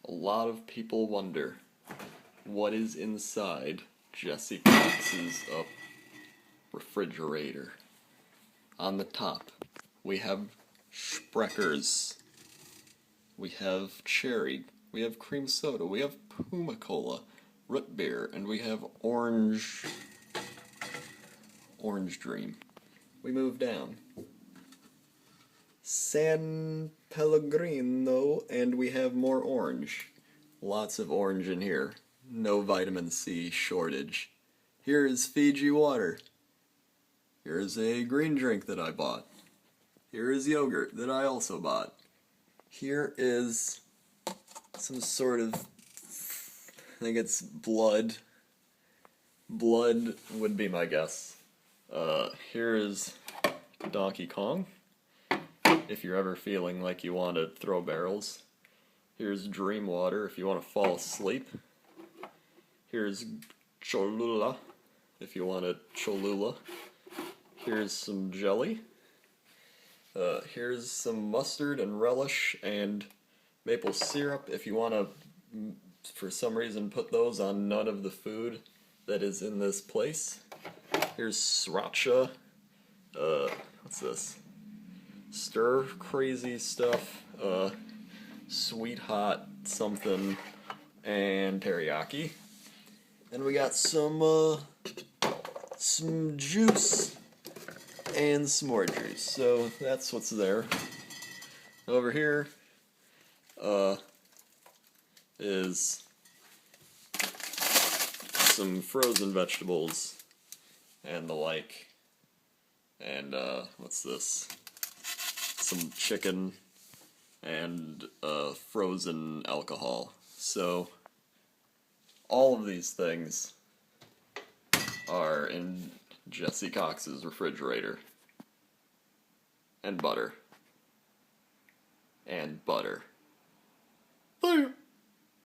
A lot of people wonder what is inside Jesse Cox's refrigerator. On the top, we have Spreckers, we have cherry, we have cream soda, we have Puma Cola, root beer, and we have orange Dream. We move down. San Pellegrino, and we have more orange. Lots of orange in here. No vitamin C shortage. Here is Fiji water. Here's a green drink that I bought. Here is yogurt that I also bought. Here is some sort of, I think it's blood. Blood would be my guess. Here is Donkey Kong, if you're ever feeling like you want to throw barrels. Here's Dream Water if you want to fall asleep. Here's Cholula if you want a Cholula. Here's some jelly. Here's some mustard and relish and maple syrup if you want to, for some reason, put those on none of the food that is in this place. Here's sriracha. What's this? Stir crazy stuff. Sweet hot something and teriyaki. And we got some juice and some more juice. So that's what's there. Over here is some frozen vegetables and the like. And what's this? Some chicken and frozen alcohol. So all of these things are in Jesse Cox's refrigerator. And butter. And butter. There.